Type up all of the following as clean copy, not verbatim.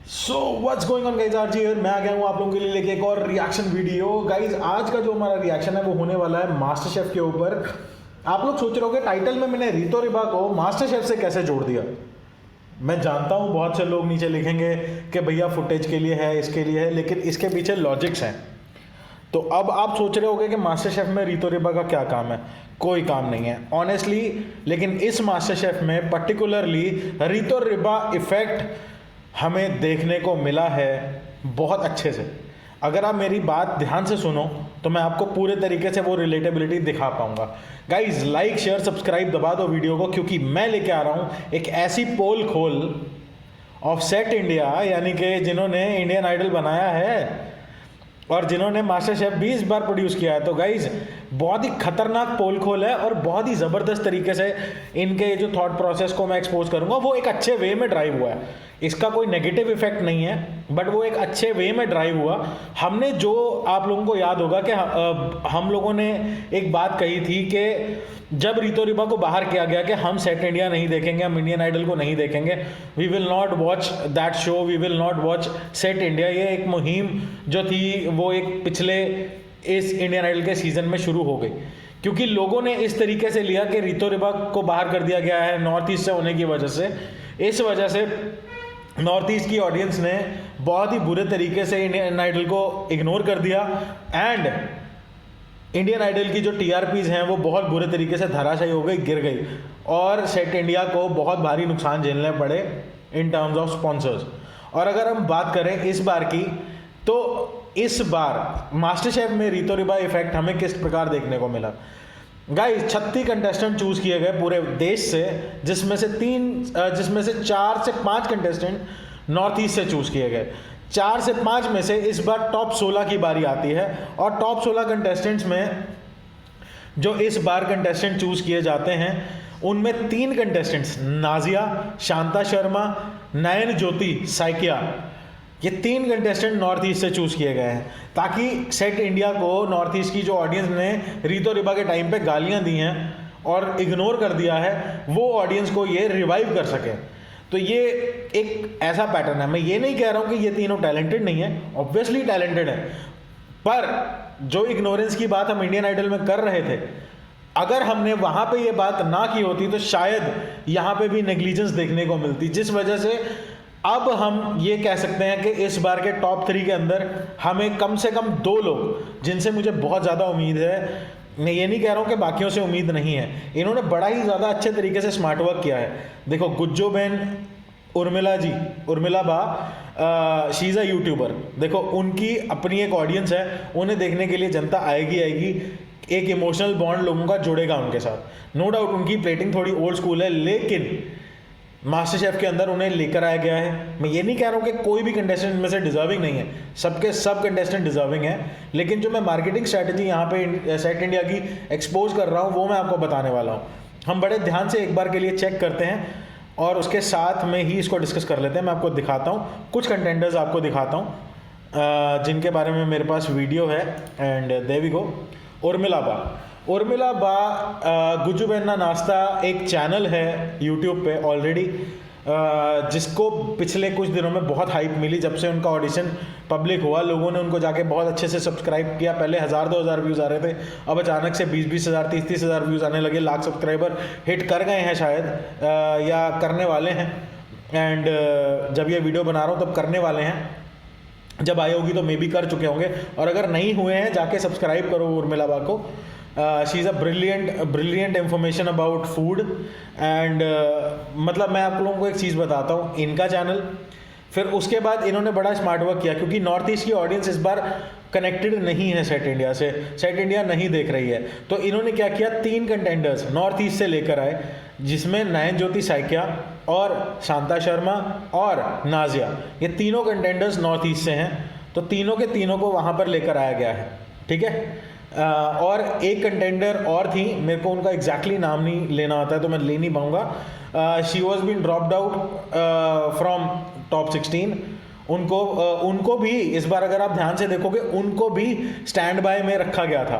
So what's going on guys, RG here. मैं आ गया हूँ आप लोगों के लिए लेके एक और रिएक्शन वीडियो। गाइज आज का जो हमारा रिएक्शन है वो होने वाला है मास्टर शेफ के ऊपर। आप लोग सोच रहे होगे टाइटल में मैंने रितो रिबा को मास्टर शेफ से कैसे जोड़ दिया। मैं जानता हूँ बहुत से लोग नीचे लिखेंगे कि भैया फुटेज के लिए है, इसके लिए है, लेकिन इसके पीछे लॉजिक्स हैं। तो अब आप सोच रहे होगे कि मास्टर शेफ में रितो रिबा का क्या काम है। कोई काम नहीं है ऑनेस्टली, लेकिन इस मास्टर शेफ में पर्टिकुलरली रितो रिबा इफेक्ट हमें देखने को मिला है बहुत अच्छे से। अगर आप मेरी बात ध्यान से सुनो तो मैं आपको पूरे तरीके से वो रिलेटेबिलिटी दिखा पाऊंगा। गाइज लाइक शेयर सब्सक्राइब दबा दो वीडियो को, क्योंकि मैं लेके आ रहा हूं एक ऐसी पोल खोल ऑफ सेट इंडिया, यानी कि जिन्होंने इंडियन आइडल बनाया है और जिन्होंने मास्टर शेफ भी इस बार प्रोड्यूस किया है। तो गाइज बहुत ही खतरनाक पोल खोल है और बहुत ही ज़बरदस्त तरीके से इनके जो थॉट प्रोसेस को मैं एक्सपोज करूंगा, वो एक अच्छे वे में ड्राइव हुआ है। इसका कोई नेगेटिव इफेक्ट नहीं है, बट वो एक अच्छे वे में ड्राइव हुआ। हमने जो आप लोगों को याद होगा कि हम लोगों ने एक बात कही थी कि जब रितो रिबा को बाहर किया गया कि हम सेट इंडिया नहीं देखेंगे, हम इंडियन आइडल को नहीं देखेंगे, we will not watch that show, we will not watch set India. ये एक मुहिम जो थी वो एक पिछले इस इंडियन आइडल के सीजन में शुरू हो गई, क्योंकि लोगों ने इस तरीके से लिया कि रितो रिबा को बाहर कर दिया गया है नॉर्थ ईस्ट से होने की वजह से। इस वजह से नॉर्थ ईस्ट की ऑडियंस ने बहुत ही बुरे तरीके से इंडियन आइडल को इग्नोर कर दिया एंड इंडियन आइडल की जो टीआरपीज हैं वो बहुत बुरे तरीके से धराशायी हो गई, गिर गई, और सेट इंडिया को बहुत भारी नुकसान झेलने पड़े इन टर्म्स ऑफ स्पॉन्सर्स। और अगर हम बात करें इस बार की, तो इस बार मास्टर शेफ में रितो रिबा इफेक्ट हमें किस प्रकार देखने को मिला। गाइस 36 कंटेस्टेंट चूज किए गए पूरे देश से, जिसमें से 4 से 5 कंटेस्टेंट नॉर्थ ईस्ट से चूज किए गए। 4 से 5 में से इस बार टॉप 16 की बारी आती है, और टॉप 16 कंटेस्टेंट्स में जो इस बार कंटेस्टेंट चूज किए जाते हैं उनमें 3 कंटेस्टेंट्स नाजिया, शांता शर्मा, नयन ज्योति साइकिया, ये 3 कंटेस्टेंट नॉर्थ ईस्ट से चूज किए गए हैं, ताकि सेट इंडिया को नॉर्थ ईस्ट की जो ऑडियंस ने रितो रिबा के टाइम पे गालियां दी हैं और इग्नोर कर दिया है, वो ऑडियंस को ये रिवाइव कर सके। तो ये एक ऐसा पैटर्न है। मैं ये नहीं कह रहा हूं कि ये तीनों टैलेंटेड नहीं है, ऑब्वियसली टैलेंटेड है, पर जो इग्नोरेंस की बात हम इंडियन आइडल में कर रहे थे, अगर हमने वहां पे ये बात ना की होती तो शायद यहां पे भी नेग्लिजेंस देखने को मिलती, जिस वजह से अब हम ये कह सकते हैं कि इस बार के टॉप 3 के अंदर हमें कम से कम 2 लोग जिनसे मुझे बहुत ज़्यादा उम्मीद है, मैं ये नहीं कह रहा हूँ कि बाकियों से उम्मीद नहीं है, इन्होंने बड़ा ही ज़्यादा अच्छे तरीके से स्मार्ट वर्क किया है। देखो गुज्जो बहन उर्मिला बा, शी इज़ अ यूट्यूबर। देखो उनकी अपनी एक ऑडियंस है, उन्हें देखने के लिए जनता आएगी। एक इमोशनल बॉन्ड लोगों का जुड़ेगा उनके साथ। नो डाउट उनकी प्लेटिंग थोड़ी ओल्ड स्कूल है, लेकिन मास्टर शेफ के अंदर उन्हें लेकर आया गया है। मैं ये नहीं कह रहा हूँ कि कोई भी कंटेस्टेंट में से डिजर्विंग नहीं है, सबके सब कंटेस्टेंट डिजर्विंग है, लेकिन जो मैं मार्केटिंग स्ट्रैटेजी यहाँ पे सेट इंडिया की एक्सपोज कर रहा हूँ वो मैं आपको बताने वाला हूँ। हम बड़े ध्यान से एक बार के लिए चेक करते हैं और उसके साथ में ही इसको डिस्कस कर लेते हैं। मैं आपको दिखाता हूँ कुछ कंटेंडर्स, आपको दिखाता हूँ जिनके बारे में मेरे पास वीडियो है। And there we go. Urmila बा गुज्जू बहना नाश्ता एक चैनल है यूट्यूब पे ऑलरेडी, जिसको पिछले कुछ दिनों में बहुत हाइप मिली। जब से उनका ऑडिशन पब्लिक हुआ, लोगों ने उनको जाके बहुत अच्छे से सब्सक्राइब किया। पहले 1000-2000 व्यूज़ आ रहे थे, अब अचानक से 20-20 हज़ार 30-30 हज़ार व्यूज़ आने लगे। लाख सब्सक्राइबर हिट कर गए हैं शायद, या करने वाले हैं। एंड जब ये वीडियो बना रहा हूँ तब करने वाले हैं, जब आई होगी तो मे भी कर चुके होंगे। और अगर नहीं हुए हैं जाके सब्सक्राइब करो उर्मिला बा को। She is a brilliant information about food and मतलब मैं आप लोगों को एक चीज़ बताता हूँ, इनका चैनल, फिर उसके बाद इन्होंने बड़ा स्मार्ट वर्क किया, क्योंकि नॉर्थ ईस्ट की ऑडियंस इस बार कनेक्टेड नहीं है सेट इंडिया से, सेट इंडिया नहीं देख रही है। तो इन्होंने क्या किया, 3 कंटेंडर्स नॉर्थ ईस्ट से लेकर आए, जिसमें नयन ज्योति साइकिया और शांता शर्मा और नाजिया, ये तीनों कंटेंडर्स नॉर्थ ईस्ट से हैं। तो तीनों के तीनों को वहाँ पर लेकर आया गया है, ठीक है। और एक कंटेंडर और थी, मेरे को उनका एग्जैक्टली नाम नहीं लेना आता है तो मैं ले नहीं पाऊंगा। She was been dropped out from top 16। उनको भी इस बार अगर आप ध्यान से देखोगे, उनको भी स्टैंड बाय में रखा गया था।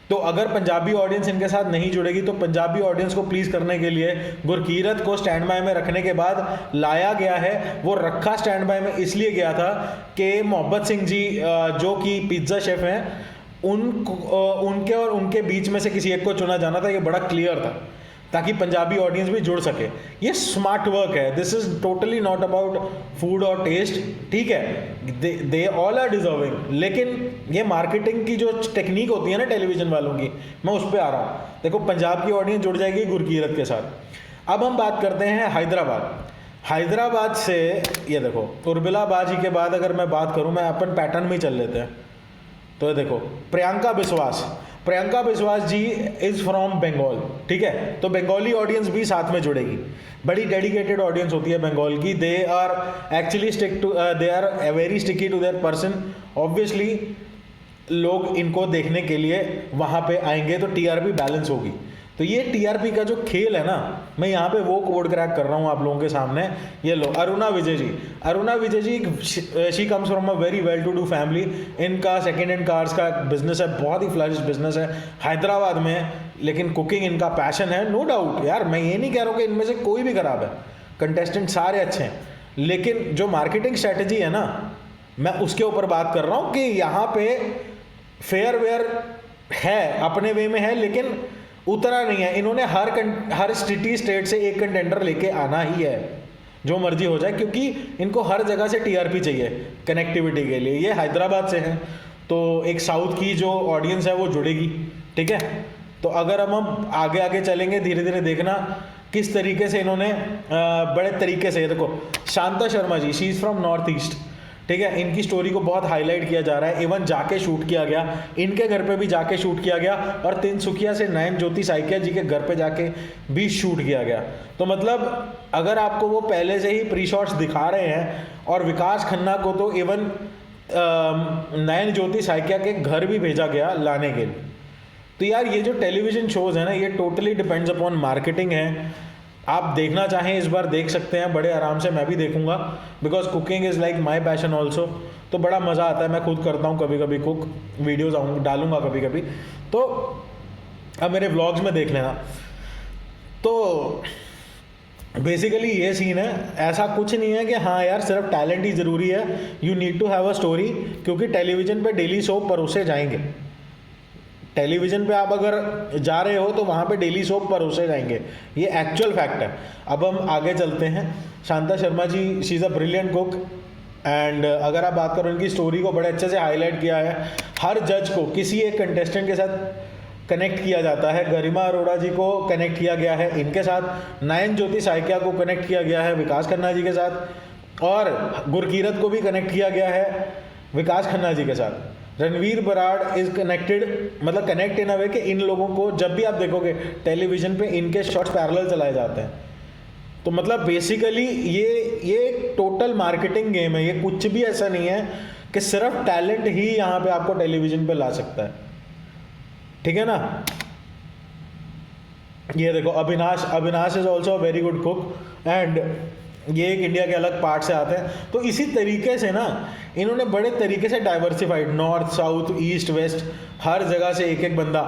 तो अगर पंजाबी ऑडियंस इनके साथ नहीं जुड़ेगी तो पंजाबी ऑडियंस को प्लीज करने के लिए गुरकीरत को स्टैंड बाय में रखने के बाद लाया गया है। वो रखा स्टैंड बाय में इसलिए गया था कि मोहब्बत सिंह जी जो कि पिज्ज़ा शेफ हैं, उनके और उनके बीच में से किसी एक को चुना जाना था। ये बड़ा क्लियर था ताकि पंजाबी ऑडियंस भी जुड़ सके। ये स्मार्ट वर्क है। This is totally not about food और टेस्ट, ठीक है, दे ऑल आर डिजर्विंग, लेकिन ये मार्केटिंग की जो टेक्निक होती है ना टेलीविजन वालों की, मैं उस पर आ रहा हूँ। देखो पंजाब की ऑडियंस जुड़ जाएगी गुरकीरत के साथ। अब हम बात करते हैं हैदराबाद से। ये देखो उर्मिला बाजी के बाद अगर मैं बात करूँ, मैं अपन पैटर्न में ही चल लेते हैं। तो ये देखो प्रियंका बिस्वास जी इज फ्रॉम बंगाल, ठीक है, तो बंगाली ऑडियंस भी साथ में जुड़ेगी। बड़ी डेडिकेटेड ऑडियंस होती है बंगाल की। They are actually they are very sticky to their person. Obviously लोग इनको देखने के लिए वहां पे आएंगे तो टीआरपी बैलेंस होगी। तो ये टीआरपी का जो खेल है ना, मैं यहाँ पे वो कोड क्रैक कर रहा हूँ आप लोगों के सामने। ये लो Aruna Vijay ji she comes from a very well to do family. इनका सेकेंड हैंड कार्स का बिजनेस है, बहुत ही फ्लरिश बिजनेस है हैदराबाद में, लेकिन कुकिंग इनका पैशन है, नो डाउट। यार मैं ये नहीं कह रहा हूँ कि इनमें से कोई भी खराब है, कंटेस्टेंट सारे अच्छे हैं, लेकिन जो मार्केटिंग स्ट्रेटेजी है ना, मैं उसके ऊपर बात कर रहा हूँ कि यहाँ पे फेयर वेयर है, अपने वे में है, लेकिन उतना नहीं है। इन्होंने हर स्टेट से एक कंटेंडर लेके आना ही है, जो मर्जी हो जाए, क्योंकि इनको हर जगह से टीआरपी चाहिए कनेक्टिविटी के लिए। ये हैदराबाद से हैं, तो एक साउथ की जो ऑडियंस है वो जुड़ेगी, ठीक है। तो अगर हम आगे आगे चलेंगे, धीरे धीरे देखना किस तरीके से इन्होंने बड़े तरीके से, देखो Shanta Sharma ji, she is from north east, ठीक है, इनकी स्टोरी को बहुत हाईलाइट किया जा रहा है। इवन जाके शूट किया गया, इनके घर पे भी जाके शूट किया गया, और तिनसुकिया से नयन ज्योति साइकिया जी के घर पे जाके भी शूट किया गया। तो मतलब अगर आपको वो पहले से ही प्री शॉट्स दिखा रहे हैं, और विकास खन्ना को तो इवन नयन ज्योति साइकिया के घर भी भेजा गया लाने के लिए। तो यार ये जो टेलीविजन शोज है ना, ये टोटली डिपेंड्स अपॉन मार्केटिंग है। आप देखना चाहें इस बार देख सकते हैं बड़े आराम से, मैं भी देखूंगा, because cooking is like my passion also. तो बड़ा मज़ा आता है, मैं खुद करता हूँ कभी कभी कुक, वीडियोज़ डालूंगा कभी कभी, तो अब मेरे व्लॉग्स में देख लेना। तो बेसिकली ये सीन है, ऐसा कुछ नहीं है कि हाँ यार सिर्फ टैलेंट ही ज़रूरी है, you need to have a story, क्योंकि टेलीविज़न पे डेली सोप परोसे जाएंगे। टेलीविज़न पे आप अगर जा रहे हो तो वहाँ पे डेली सोप परोसे जाएंगे, ये एक्चुअल फैक्ट है। अब हम आगे चलते हैं। Shanta Sharma ji, she is a brilliant cook, and अगर आप बात करो इनकी स्टोरी को बड़े अच्छे से हाईलाइट किया है। हर जज को किसी एक कंटेस्टेंट के साथ कनेक्ट किया जाता है। गरिमा अरोड़ा जी को कनेक्ट किया गया है इनके साथ, नयन ज्योति साइकिया को कनेक्ट किया गया है विकास खन्ना जी के साथ, और गुरकीरत को भी कनेक्ट किया गया है विकास खन्ना जी के साथ। रणवीर बराड़ इज कनेक्टेड, मतलब कनेक्ट इन अ वे कि इन लोगों को जब भी आप देखोगे टेलीविजन पे इनके शॉट्स पैरेलल चलाए जाते हैं। तो मतलब बेसिकली ये टोटल मार्केटिंग गेम है। ये कुछ भी ऐसा नहीं है कि सिर्फ टैलेंट ही यहाँ पे आपको टेलीविजन पे ला सकता है, ठीक है ना। ये देखो Avinash is also a very good cook, and ये एक इंडिया के अलग पार्ट से आते हैं। तो इसी तरीके से ना इन्होंने बड़े तरीके से diversified, north south east west, हर जगह से एक एक बंदा।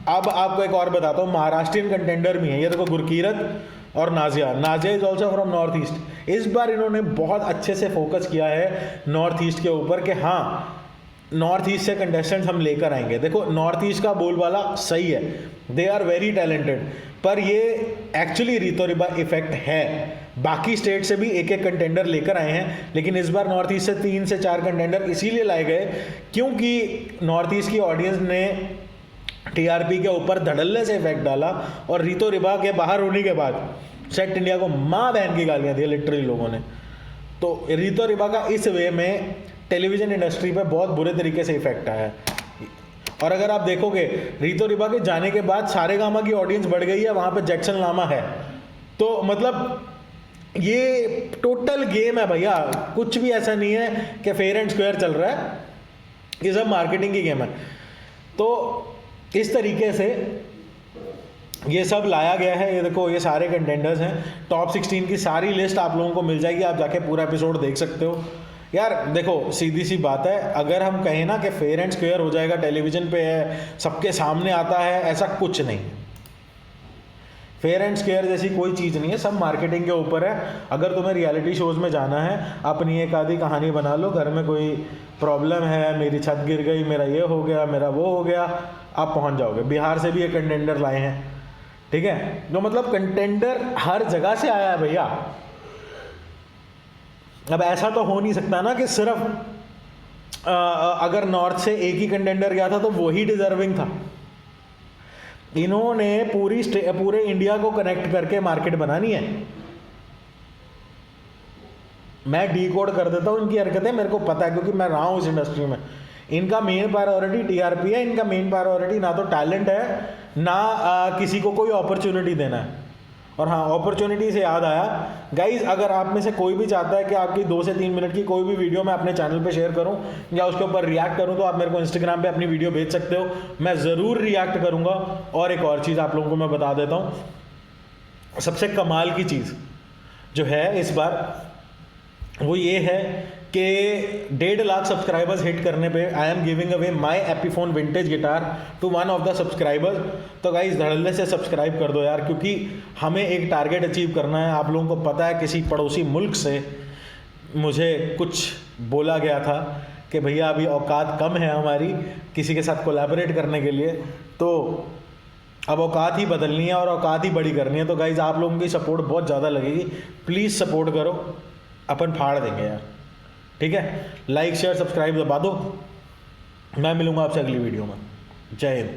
अब आपको एक और बताता हूँ, महाराष्ट्रियन कंटेंडर भी है। ये देखो गुरकीरत और Nazia is also from north east. इस बार इन्होंने बहुत अच्छे से फोकस किया है नॉर्थ ईस्ट के ऊपर कि हाँ नॉर्थ ईस्ट से कंटेस्टेंट्स हम लेकर आएंगे। देखो नॉर्थ ईस्ट का बोलबाला सही है, दे आर वेरी टैलेंटेड, पर ये एक्चुअली रीतो रिबा इफेक्ट है। बाकी स्टेट से भी एक एक कंटेंडर लेकर आए हैं, लेकिन इस बार नॉर्थ ईस्ट से 3 से 4 कंटेंडर इसीलिए लाए गए क्योंकि नॉर्थ ईस्ट की ऑडियंस ने टीआरपी के ऊपर धड़ल्ले से इफेक्ट डाला, और रीतो रिबा के बाहर होने के बाद सेट इंडिया को माँ बहन की गालियाँ दी लिटरली लोगों ने। तो रीतो रिबा का इस वे में टेलीविजन इंडस्ट्री पे बहुत बुरे तरीके से इफेक्ट आया है। और अगर आप देखोगे रीतो रिबा के जाने के बाद सारेगामा की ऑडियंस बढ़ गई है, वहाँ पे जैक्सन लामा है। तो मतलब ये टोटल गेम है भैया, कुछ भी ऐसा नहीं है कि फेयर एंड स्क्वायर चल रहा है, ये सब मार्केटिंग की गेम है। तो इस तरीके से ये सब लाया गया है। ये देखो ये सारे कंटेंडर्स हैं, टॉप 16 की सारी लिस्ट आप लोगों को मिल जाएगी, आप जाके पूरा एपिसोड देख सकते हो। यार देखो सीधी सी बात है, अगर हम कहें ना कि फेयर एंड स्क्वेयर हो जाएगा, टेलीविजन पे है, सबके सामने आता है, ऐसा कुछ नहीं। फेयर एंड स्क्वेयर जैसी कोई चीज़ नहीं है, सब मार्केटिंग के ऊपर है। अगर तुम्हें रियलिटी शोज़ में जाना है, अपनी एक आधी कहानी बना लो, घर में कोई प्रॉब्लम है, मेरी छत गिर गई, मेरा ये हो गया, मेरा वो हो गया, आप पहुंच जाओगे। बिहार से भी एक कंटेंडर लाए हैं, ठीक है, तो मतलब कंटेंडर हर जगह से आया है भैया। अब ऐसा तो हो नहीं सकता ना कि सिर्फ अगर नॉर्थ से एक ही कंटेंडर गया था तो वही डिजर्विंग था। इन्होंने पूरे इंडिया को कनेक्ट करके मार्केट बनानी है। मैं डिकोड कर देता हूं इनकी हरकतें, मेरे को पता है क्योंकि मैं रहा हूं इस इंडस्ट्री में। इनका मेन प्रायोरिटी टीआरपी है, इनका मेन प्रायोरिटी ना तो टैलेंट है, ना किसी को कोई अपॉर्चुनिटी देना है। और हाँ, अपॉर्चुनिटी से याद आया गाइज, अगर आप में से कोई भी चाहता है कि आपकी 2 से 3 मिनट की कोई भी वीडियो मैं अपने चैनल पे शेयर करूं या उसके ऊपर रिएक्ट करूं, तो आप मेरे को इंस्टाग्राम पे अपनी वीडियो भेज सकते हो, मैं ज़रूर रिएक्ट करूंगा। और एक और चीज़ आप लोगों को मैं बता देता हूं, सबसे कमाल की चीज़ जो है इस बार वो ये है कि 1.5 लाख सब्सक्राइबर्स हिट करने पे I am giving away my Epiphone vintage guitar to one of the subscribers. तो गाइस धड़ल्ले से सब्सक्राइब कर दो यार, क्योंकि हमें एक टारगेट अचीव करना है। आप लोगों को पता है किसी पड़ोसी मुल्क से मुझे कुछ बोला गया था कि भैया अभी औकात कम है हमारी किसी के साथ कोलैबोरेट करने के लिए, तो अब औकात ही बदलनी है और औकात ही बड़ी करनी है। तो गाइज आप लोगों की सपोर्ट बहुत ज़्यादा लगेगी, प्लीज़ सपोर्ट करो, अपन फाड़ देंगे यार, ठीक है। लाइक शेयर सब्सक्राइब दबा दो। मैं मिलूंगा आपसे अगली वीडियो में। जय हिंद।